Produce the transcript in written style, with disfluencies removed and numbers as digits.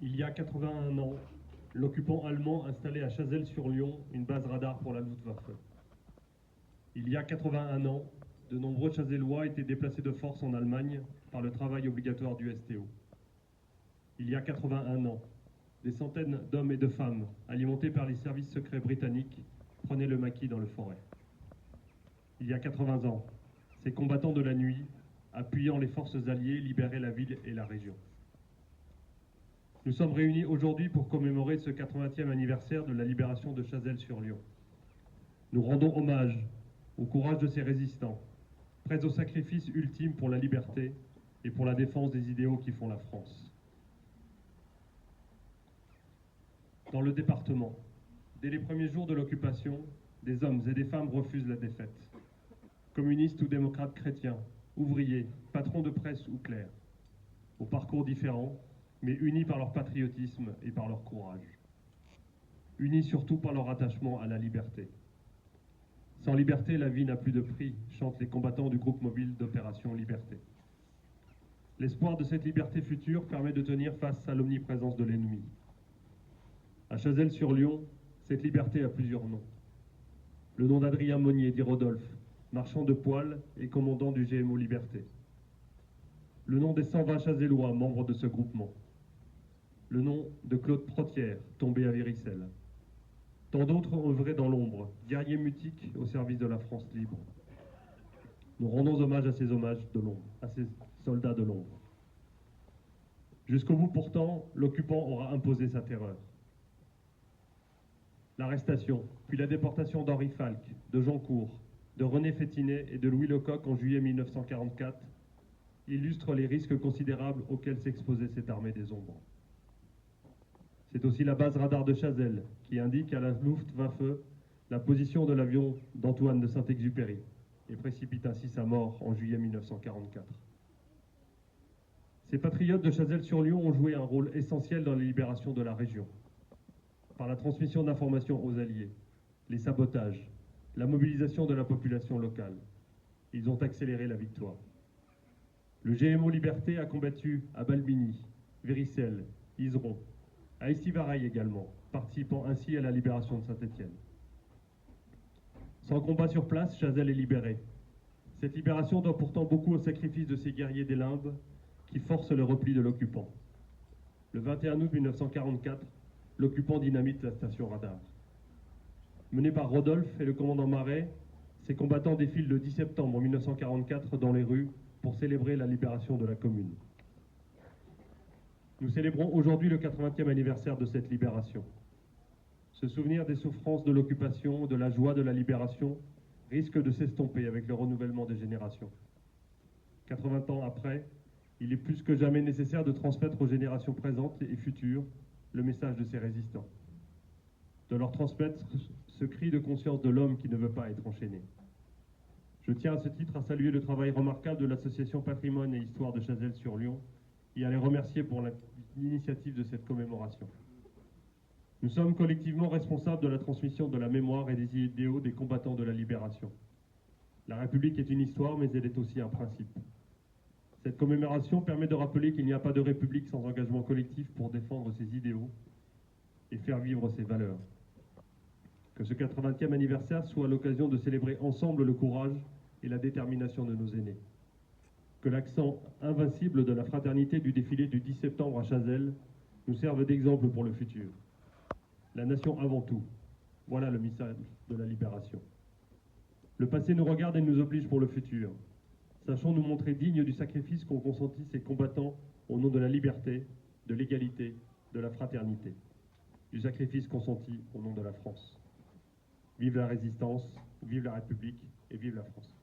Il y a 81 ans, l'occupant allemand installait à Chazelles-sur-Lyon une base radar pour la Luftwaffe. Il y a 81 ans, de nombreux Chazellois étaient déplacés de force en Allemagne par le travail obligatoire du STO. Il y a 81 ans, des centaines d'hommes et de femmes, alimentés par les services secrets britanniques, prenaient le maquis dans le Forez. Il y a 80 ans, ces combattants de la nuit, appuyant les forces alliées, libéraient la ville et la région. Nous sommes réunis aujourd'hui pour commémorer ce 80e anniversaire de la libération de Chazelles-sur-Lyon. Nous rendons hommage au courage de ces résistants, prêts au sacrifice ultime pour la liberté et pour la défense des idéaux qui font la France. Dans le département, dès les premiers jours de l'occupation, des hommes et des femmes refusent la défaite. Communistes ou démocrates chrétiens, ouvriers, patrons de presse ou clercs, aux parcours différents, mais unis par leur patriotisme et par leur courage. Unis surtout par leur attachement à la liberté. Sans liberté, la vie n'a plus de prix, chantent les combattants du groupe mobile d'opération Liberté. L'espoir de cette liberté future permet de tenir face à l'omniprésence de l'ennemi. À Chazelles-sur-Lyon, cette liberté a plusieurs noms. Le nom d'Adrien Monnier, dit Rodolphe, marchand de poêles et commandant du GMO Liberté. Le nom des 120 Chazellois, membres de ce groupement. Le nom de Claude Protière, tombé à Viricelle. Tant d'autres ont œuvré dans l'ombre, guerriers mutiques au service de la France libre. Nous rendons hommage à ces hommages de l'ombre, à ces soldats de l'ombre. Jusqu'au bout pourtant, l'occupant aura imposé sa terreur. L'arrestation, puis la déportation d'Henri Falk, de Jean Cour, de René Fétinet et de Louis Lecoq en juillet 1944 illustrent les risques considérables auxquels s'exposait cette armée des ombres. C'est aussi la base radar de Chazelles qui indique à la Luftwaffe la position de l'avion d'Antoine de Saint-Exupéry et précipite ainsi sa mort en juillet 1944. Ces patriotes de Chazelles-sur-Lyon ont joué un rôle essentiel dans la libération de la région, par la transmission d'informations aux Alliés, les sabotages, la mobilisation de la population locale. Ils ont accéléré la victoire. Le GMO Liberté a combattu à Balbini, Viricelle, Izeron, à Estivareille également, participant ainsi à la libération de Saint-Étienne. Sans combat sur place, Chazelles est libéré. Cette libération doit pourtant beaucoup au sacrifice de ces guerriers des limbes qui forcent le repli de l'occupant. Le 21 août 1944, l'occupant dynamite la station radar. Mené par Rodolphe et le commandant Marais, ces combattants défilent le 10 septembre 1944 dans les rues pour célébrer la libération de la commune. Nous célébrons aujourd'hui le 80e anniversaire de cette libération. Ce souvenir des souffrances de l'occupation, de la joie de la libération, risque de s'estomper avec le renouvellement des générations. 80 ans après, il est plus que jamais nécessaire de transmettre aux générations présentes et futures le message de ces résistants. De leur transmettre ce cri de conscience de l'homme qui ne veut pas être enchaîné. Je tiens à ce titre à saluer le travail remarquable de l'association Patrimoine et Histoire de Chazelles-sur-Lyon et à les remercier pour l'initiative de cette commémoration. Nous sommes collectivement responsables de la transmission de la mémoire et des idéaux des combattants de la libération. La République est une histoire, mais elle est aussi un principe. Cette commémoration permet de rappeler qu'il n'y a pas de République sans engagement collectif pour défendre ses idéaux et faire vivre ses valeurs. Que ce 80e anniversaire soit l'occasion de célébrer ensemble le courage et la détermination de nos aînés. Que l'accent invincible de la fraternité du défilé du 10 septembre à Chazelles nous serve d'exemple pour le futur. La nation avant tout, voilà le message de la libération. Le passé nous regarde et nous oblige pour le futur. Sachons nous montrer dignes du sacrifice qu'ont consenti ces combattants au nom de la liberté, de l'égalité, de la fraternité. Du sacrifice consenti au nom de la France. Vive la résistance, vive la République et vive la France.